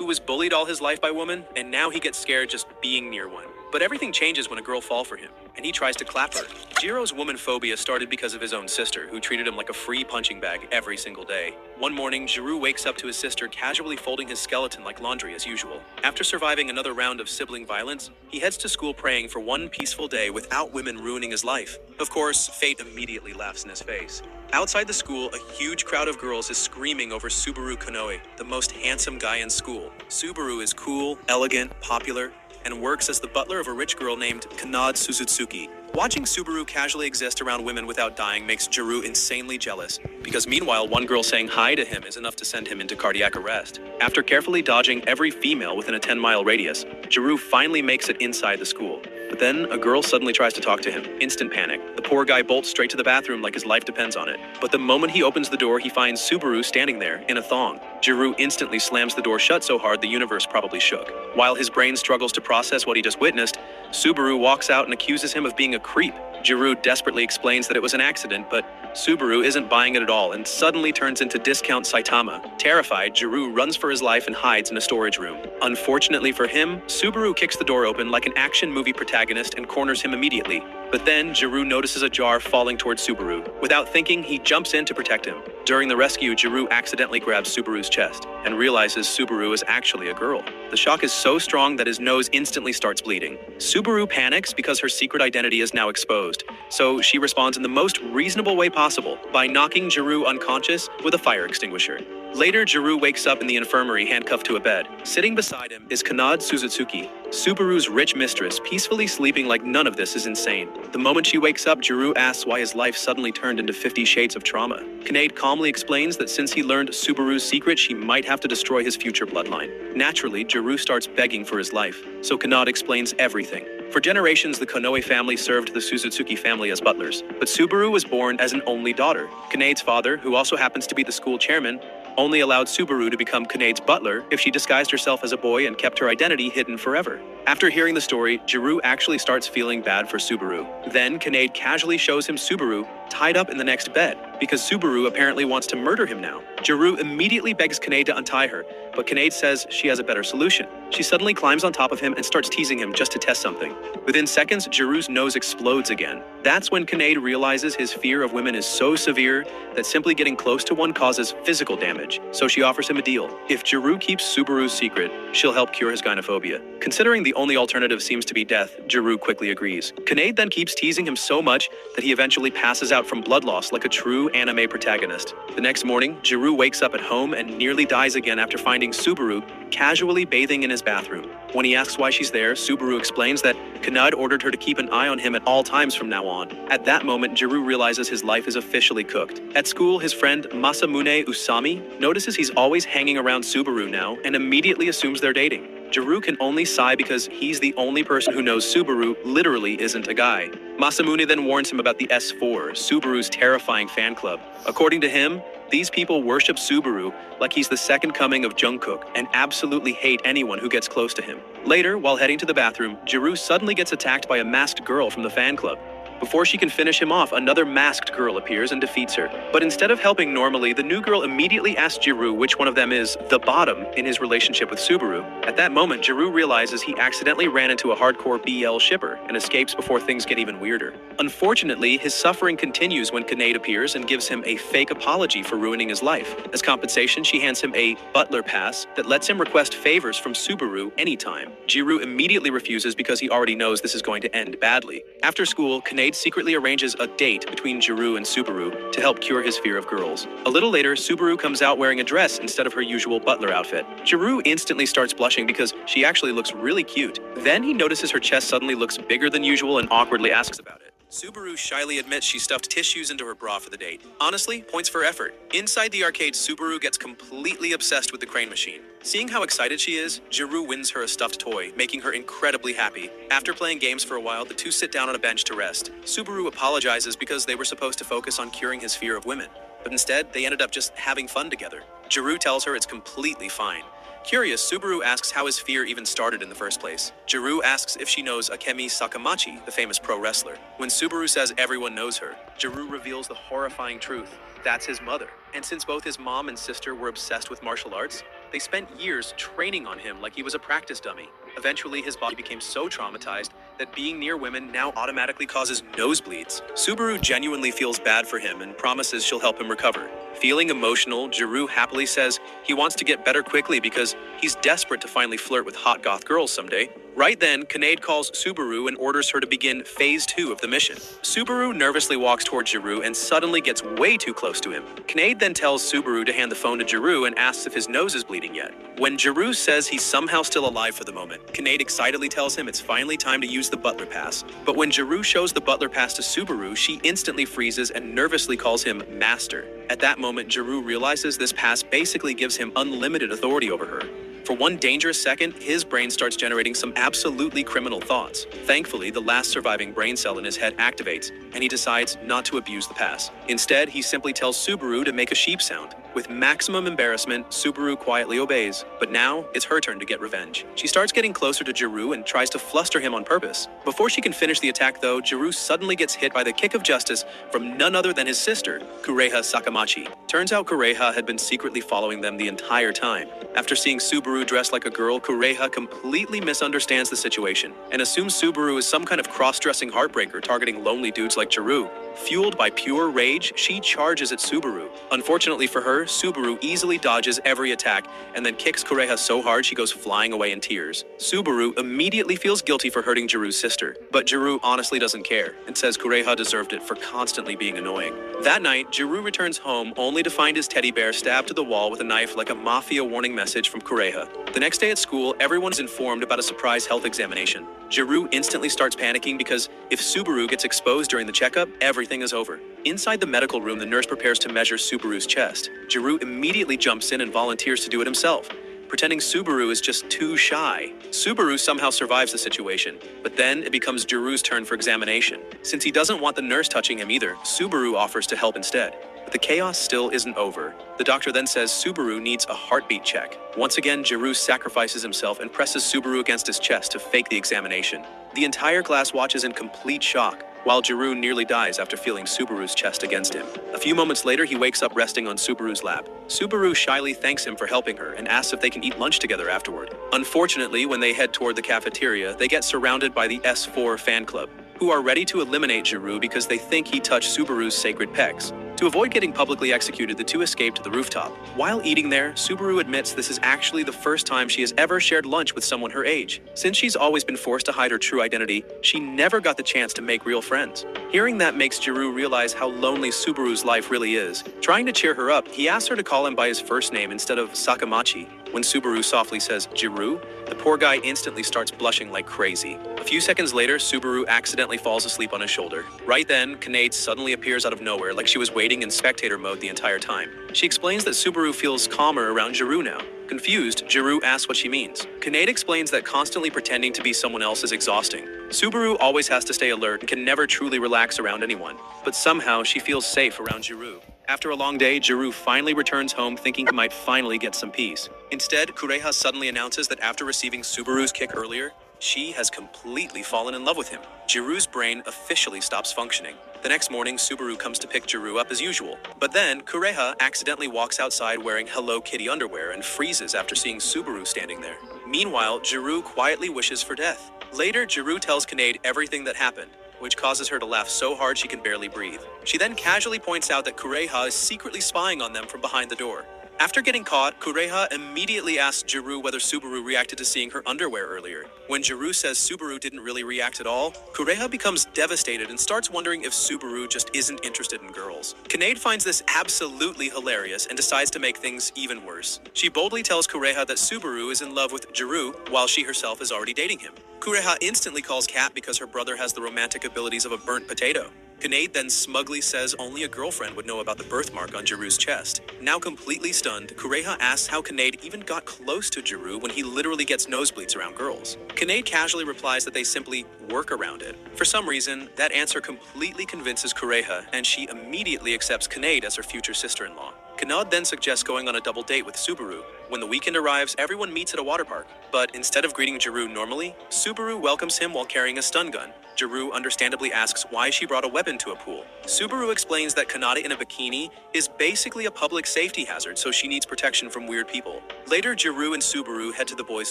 who was bullied all his life by women, and now he gets scared just being near one. But everything changes when a girl falls for him, and he tries to clap her. Jiro's woman phobia started because of his own sister, who treated him like a free punching bag every single day. One morning, Jiro wakes up to his sister casually folding his skeleton like laundry as usual. After surviving another round of sibling violence, he heads to school praying for one peaceful day without women ruining his life. Of course, fate immediately laughs in his face. Outside the school, a huge crowd of girls is screaming over Subaru Konoe, the most handsome guy in school. Subaru is cool, elegant, popular, and works as the butler of a rich girl named Kanade Suzutsuki. Watching Subaru casually exist around women without dying makes Jiro insanely jealous, because meanwhile one girl saying hi to him is enough to send him into cardiac arrest. After carefully dodging every female within a 10-mile radius, Jiro finally makes it inside the school. But then a girl suddenly tries to talk to him. Instant panic. The poor guy bolts straight to the bathroom like his life depends on it. But the moment he opens the door, he finds Subaru standing there in a thong. Jiro instantly slams the door shut so hard the universe probably shook. While his brain struggles to process what he just witnessed, Subaru walks out and accuses him of being a creep. Jiro desperately explains that it was an accident, but Subaru isn't buying it at all and suddenly turns into Discount Saitama. Terrified, Jiro runs for his life and hides in a storage room. Unfortunately for him, Subaru kicks the door open like an action movie protagonist and corners him immediately. But then Jiro notices a jar falling towards Subaru. Without thinking, he jumps in to protect him. During the rescue, Jiro accidentally grabs Subaru's chest and realizes Subaru is actually a girl. The shock is so strong that his nose instantly starts bleeding. Subaru panics because her secret identity is now exposed, so she responds in the most reasonable way possible by knocking Jiro unconscious with a fire extinguisher. Later, Jiro wakes up in the infirmary handcuffed to a bed. Sitting beside him is Kanade Suzutsuki, Subaru's rich mistress, peacefully sleeping like none of this is insane. The moment she wakes up, Jiro asks why his life suddenly turned into 50 Shades of Trauma. Kanade calmly explains that since he learned Subaru's secret, she might have to destroy his future bloodline. Naturally, Jiro starts begging for his life, so Kanade explains everything. For generations, the Konoe family served the Suzutsuki family as butlers, but Subaru was born as an only daughter. Kanade's father, who also happens to be the school chairman, only allowed Subaru to become Kanade's butler if she disguised herself as a boy and kept her identity hidden forever. After hearing the story, Jiro actually starts feeling bad for Subaru. Then Kanade casually shows him Subaru tied up in the next bed, because Subaru apparently wants to murder him now. Jiro immediately begs Kanade to untie her, but Kanade says she has a better solution. She suddenly climbs on top of him and starts teasing him just to test something. Within seconds, Jiro's nose explodes again. That's when Kanade realizes his fear of women is so severe that simply getting close to one causes physical damage, so she offers him a deal. If Jiro keeps Subaru's secret, she'll help cure his gynophobia. Considering the only alternative seems to be death, Jiro quickly agrees. Kanade then keeps teasing him so much that he eventually passes out from blood loss like a true anime protagonist. The next morning, Jiro wakes up at home and nearly dies again after finding Subaru casually bathing in his bathroom. When he asks why she's there, Subaru explains that Kanade ordered her to keep an eye on him at all times from now on. At that moment, Jiro realizes his life is officially cooked. At school, his friend Masamune Usami notices he's always hanging around Subaru now and immediately assumes they're dating. Jiro can only sigh because he's the only person who knows Subaru literally isn't a guy. Masamune then warns him about the S4, Subaru's terrifying fan club. According to him, these people worship Subaru like he's the second coming of Jungkook and absolutely hate anyone who gets close to him. Later, while heading to the bathroom, Jiro suddenly gets attacked by a masked girl from the fan club. Before she can finish him off, another masked girl appears and defeats her. But instead of helping normally, the new girl immediately asks Jiro which one of them is the bottom in his relationship with Subaru. At that moment, Jiro realizes he accidentally ran into a hardcore BL shipper and escapes before things get even weirder. Unfortunately, his suffering continues when Kanade appears and gives him a fake apology for ruining his life. As compensation, she hands him a butler pass that lets him request favors from Subaru anytime. Jiro immediately refuses because he already knows this is going to end badly. After school, Kanade secretly arranges a date between Jiro and Subaru to help cure his fear of girls. A little later, Subaru comes out wearing a dress instead of her usual butler outfit. Jiro instantly starts blushing because she actually looks really cute. Then he notices her chest suddenly looks bigger than usual and awkwardly asks about it. Subaru shyly admits she stuffed tissues into her bra for the date. Honestly, points for effort. Inside the arcade, Subaru gets completely obsessed with the crane machine. Seeing how excited she is, Jiro wins her a stuffed toy, making her incredibly happy. After playing games for a while, the two sit down on a bench to rest. Subaru apologizes because they were supposed to focus on curing his fear of women, but instead, they ended up just having fun together. Jiro tells her it's completely fine. Curious, Subaru asks how his fear even started in the first place. Jiro asks if she knows Akemi Sakamachi, the famous pro wrestler. When Subaru says everyone knows her, Jiro reveals the horrifying truth. That's his mother. And since both his mom and sister were obsessed with martial arts, They spent years training on him like he was a practice dummy. Eventually, his body became so traumatized that being near women now automatically causes nosebleeds. Subaru genuinely feels bad for him and promises she'll help him recover. Feeling emotional, Giroux happily says he wants to get better quickly because he's desperate to finally flirt with hot goth girls someday. Right then, Kanade calls Subaru and orders her to begin Phase 2 of the mission. Subaru nervously walks towards Giroux and suddenly gets way too close to him. Kanade then tells Subaru to hand the phone to Giroux and asks if his nose is bleeding yet. When Giroux says he's somehow still alive for the moment, Kanade excitedly tells him it's finally time to use the Butler Pass. But when Giroux shows the Butler Pass to Subaru, she instantly freezes and nervously calls him Master. At that moment, Giroux realizes this pass basically gives him unlimited authority over her. For one dangerous second, his brain starts generating some absolutely criminal thoughts. Thankfully, the last surviving brain cell in his head activates, and he decides not to abuse the pass. Instead, he simply tells Subaru to make a sheep sound. With maximum embarrassment, Subaru quietly obeys. But now, it's her turn to get revenge. She starts getting closer to Giroux and tries to fluster him on purpose. Before she can finish the attack though, Giroux suddenly gets hit by the kick of justice from none other than his sister, Kureha Sakamachi. Turns out Kureha had been secretly following them the entire time. After seeing Subaru dressed like a girl, Kureha completely misunderstands the situation and assumes Subaru is some kind of cross-dressing heartbreaker targeting lonely dudes like Giroux. Fueled by pure rage, she charges at Subaru. Unfortunately for her, Subaru easily dodges every attack and then kicks Kureha so hard she goes flying away in tears. Subaru immediately feels guilty for hurting Giroux's sister, but Giroux honestly doesn't care and says Kureha deserved it for constantly being annoying. That night, Giroux returns home only to find his teddy bear stabbed to the wall with a knife like a mafia warning message from Kureha. The next day at school, everyone's informed about a surprise health examination. Giroux instantly starts panicking because if Subaru gets exposed during the checkup, everything is over. Inside the medical room, the nurse prepares to measure Subaru's chest. Giroux immediately jumps in and volunteers to do it himself, pretending Subaru is just too shy. Subaru somehow survives the situation, but then it becomes Giroux's turn for examination. Since he doesn't want the nurse touching him either, Subaru offers to help instead. But the chaos still isn't over. The doctor then says Subaru needs a heartbeat check. Once again, Giroux sacrifices himself and presses Subaru against his chest to fake the examination. The entire class watches in complete shock, while Giroux nearly dies after feeling Subaru's chest against him. A few moments later, he wakes up resting on Subaru's lap. Subaru shyly thanks him for helping her and asks if they can eat lunch together afterward. Unfortunately, when they head toward the cafeteria, they get surrounded by the S4 fan club, who are ready to eliminate Giroux because they think he touched Subaru's sacred pecs. To avoid getting publicly executed, the two escape to the rooftop. While eating there, Subaru admits this is actually the first time she has ever shared lunch with someone her age. Since she's always been forced to hide her true identity, she never got the chance to make real friends. Hearing that makes Giroux realize how lonely Subaru's life really is. Trying to cheer her up, he asks her to call him by his first name instead of Sakamachi. When Subaru softly says, "Giroux," the poor guy instantly starts blushing like crazy. A few seconds later, Subaru accidentally falls asleep on his shoulder. Right then, Kanade suddenly appears out of nowhere like she was waiting in spectator mode the entire time. She explains that Subaru feels calmer around Giroux now. Confused, Giroux asks what she means. Kanade explains that constantly pretending to be someone else is exhausting. Subaru always has to stay alert and can never truly relax around anyone, but somehow she feels safe around Giroux. After a long day, Giroux finally returns home thinking he might finally get some peace. Instead, Kureha suddenly announces that after receiving Subaru's kick earlier, she has completely fallen in love with him. Giroux's brain officially stops functioning. The next morning, Subaru comes to pick Giroux up as usual. But then, Kureha accidentally walks outside wearing Hello Kitty underwear and freezes after seeing Subaru standing there. Meanwhile, Giroux quietly wishes for death. Later, Giroux tells Kanade everything that happened, which causes her to laugh so hard she can barely breathe. She then casually points out that Kureha is secretly spying on them from behind the door. After getting caught, Kureha immediately asks Giroux whether Subaru reacted to seeing her underwear earlier. When Giroux says Subaru didn't really react at all, Kureha becomes devastated and starts wondering if Subaru just isn't interested in girls. Kanade finds this absolutely hilarious and decides to make things even worse. She boldly tells Kureha that Subaru is in love with Giroux while she herself is already dating him. Kureha instantly calls Cat because her brother has the romantic abilities of a burnt potato. Kanade then smugly says only a girlfriend would know about the birthmark on Giroux's chest. Now completely stunned, Kureha asks how Kanade even got close to Giroux when he literally gets nosebleeds around girls. Kanade casually replies that they simply work around it. For some reason, that answer completely convinces Kureha, and she immediately accepts Kanade as her future sister-in-law. Kanade then suggests going on a double date with Subaru. When the weekend arrives, everyone meets at a water park. But instead of greeting Giroux normally, Subaru welcomes him while carrying a stun gun. Jiru understandably asks why she brought a weapon to a pool. Subaru explains that Kanata in a bikini is basically a public safety hazard, so she needs protection from weird people. Later, Jiru and Subaru head to the boys'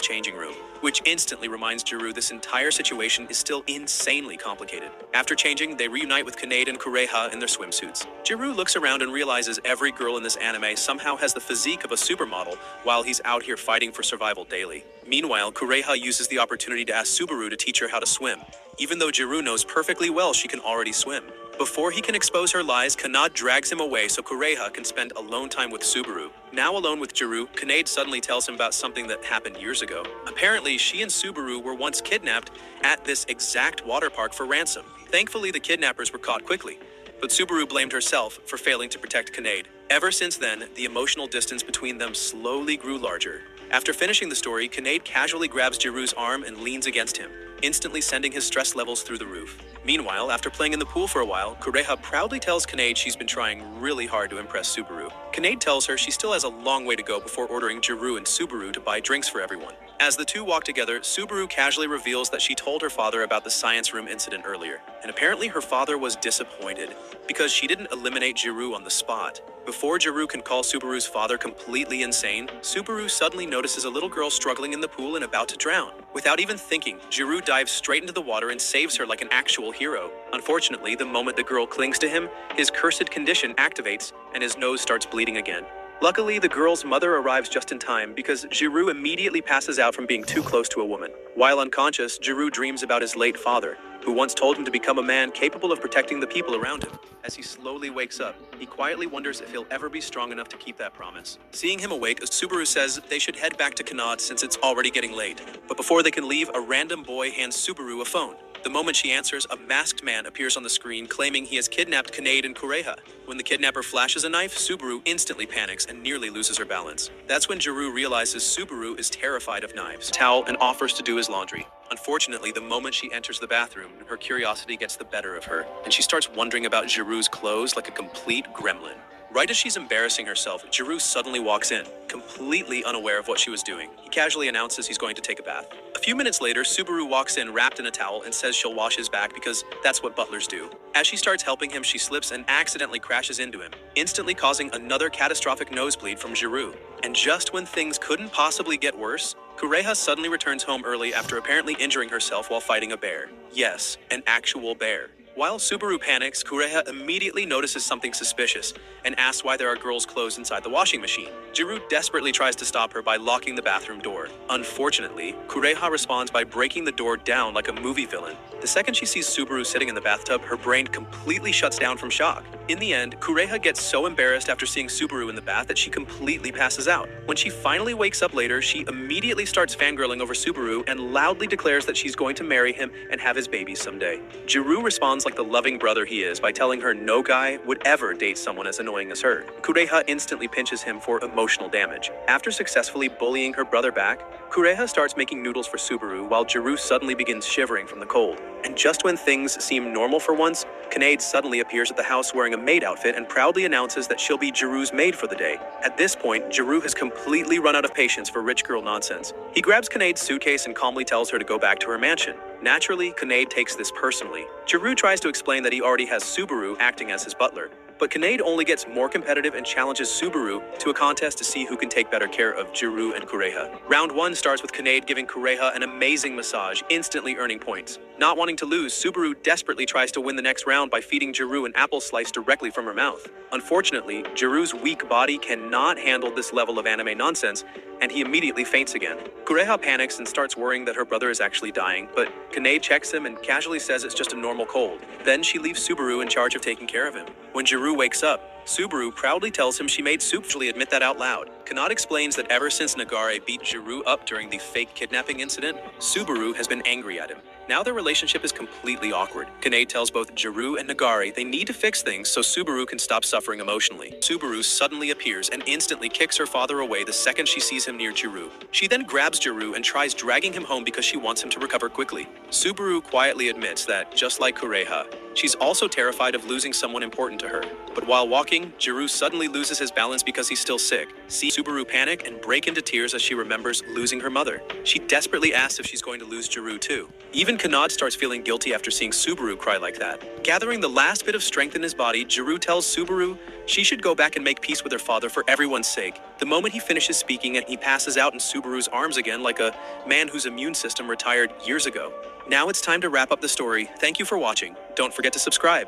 changing room, which instantly reminds Jiru this entire situation is still insanely complicated. After changing, they reunite with Kanade and Kureha in their swimsuits. Jiru looks around and realizes every girl in this anime somehow has the physique of a supermodel while he's out here fighting for survival daily. Meanwhile, Kureha uses the opportunity to ask Subaru to teach her how to swim, even though Jiru knows perfectly well she can already swim. Before he can expose her lies, Kanade drags him away so Kureha can spend alone time with Subaru. Now alone with Jiru, Kanade suddenly tells him about something that happened years ago. Apparently, she and Subaru were once kidnapped at this exact water park for ransom. Thankfully, the kidnappers were caught quickly, but Subaru blamed herself for failing to protect Kanade. Ever since then, the emotional distance between them slowly grew larger. After finishing the story, Kanade casually grabs Jiru's arm and leans against him, instantly sending his stress levels through the roof. Meanwhile, after playing in the pool for a while, Kureha proudly tells Kanade she's been trying really hard to impress Subaru. Kanade tells her she still has a long way to go before ordering Jiru and Subaru to buy drinks for everyone. As the two walk together, Subaru casually reveals that she told her father about the science room incident earlier, and apparently her father was disappointed because she didn't eliminate Jiru on the spot. Before Jiru can call Subaru's father completely insane, Subaru suddenly notices a little girl struggling in the pool and about to drown. Without even thinking, Jiru dives straight into the water and saves her like an actual hero. Unfortunately, the moment the girl clings to him, his cursed condition activates and his nose starts bleeding again. Luckily, the girl's mother arrives just in time because Jiru immediately passes out from being too close to a woman. While unconscious, Jiru dreams about his late father, who once told him to become a man capable of protecting the people around him. As he slowly wakes up, he quietly wonders if he'll ever be strong enough to keep that promise. Seeing him awake, Subaru says they should head back to Kanade since it's already getting late. But before they can leave, a random boy hands Subaru a phone. The moment she answers, a masked man appears on the screen claiming he has kidnapped Kanade and Kureha. When the kidnapper flashes a knife, Subaru instantly panics and nearly loses her balance. That's when Jiru realizes Subaru is terrified of knives. Towel and offers to do his laundry. Unfortunately, the moment she enters the bathroom, her curiosity gets the better of her, and she starts wondering about Jiru's clothes like a complete gremlin. Right as she's embarrassing herself, Jiru suddenly walks in, completely unaware of what she was doing. He casually announces he's going to take a bath. A few minutes later, Subaru walks in wrapped in a towel and says she'll wash his back because that's what butlers do. As she starts helping him, she slips and accidentally crashes into him, instantly causing another catastrophic nosebleed from Jiru. And just when things couldn't possibly get worse, Kureha suddenly returns home early after apparently injuring herself while fighting a bear. Yes, an actual bear. While Subaru panics, Kureha immediately notices something suspicious and asks why there are girls' clothes inside the washing machine. Jiru desperately tries to stop her by locking the bathroom door. Unfortunately, Kureha responds by breaking the door down like a movie villain. The second she sees Subaru sitting in the bathtub, her brain completely shuts down from shock. In the end, Kureha gets so embarrassed after seeing Subaru in the bath that she completely passes out. When she finally wakes up later, she immediately starts fangirling over Subaru and loudly declares that she's going to marry him and have his babies someday. Jiru responds like the loving brother he is by telling her no guy would ever date someone as annoying as her. Kureha instantly pinches him for emotional damage. After successfully bullying her brother back, Kureha starts making noodles for Subaru while Jiru suddenly begins shivering from the cold. And just when things seem normal for once, Kanade suddenly appears at the house wearing a maid outfit and proudly announces that she'll be Jiru's maid for the day. At this point, Jiru has completely run out of patience for rich girl nonsense. He grabs Kanade's suitcase and calmly tells her to go back to her mansion. Naturally, Kanade takes this personally. Jiru tries to explain that he already has Subaru acting as his butler, but Kanade only gets more competitive and challenges Subaru to a contest to see who can take better care of Jiru and Kureha. Round 1 starts with Kanade giving Kureha an amazing massage, instantly earning points. Not wanting to lose, Subaru desperately tries to win the next round by feeding Jiru an apple slice directly from her mouth. Unfortunately, Jiru's weak body cannot handle this level of anime nonsense, and he immediately faints again. Kureha panics and starts worrying that her brother is actually dying, but Kanade checks him and casually says it's just a normal cold. Then she leaves Subaru in charge of taking care of him. When Jiru wakes up, Subaru proudly tells him she made soup. Actually admit that out loud. Kanade explains that ever since Nagare beat Jiru up during the fake kidnapping incident, Subaru has been angry at him. Now their relationship is completely awkward. Kanade tells both Jiru and Nagare they need to fix things so Subaru can stop suffering emotionally. Subaru suddenly appears and instantly kicks her father away the second she sees him near Jiru. She then grabs Jiru and tries dragging him home because she wants him to recover quickly. Subaru quietly admits that, just like Kureha, She's also terrified of losing someone important to her. But while walking, Jiru suddenly loses his balance because he's still sick. See Subaru panic and break into tears as she remembers losing her mother. She desperately asks if she's going to lose Jiru too. Even Kanad starts feeling guilty after seeing Subaru cry like that. Gathering the last bit of strength in his body, Jiru tells Subaru she should go back and make peace with her father for everyone's sake. The moment he finishes speaking and he passes out in Subaru's arms again like a man whose immune system retired years ago. Now it's time to wrap up the story. Thank you for watching. Don't forget to subscribe.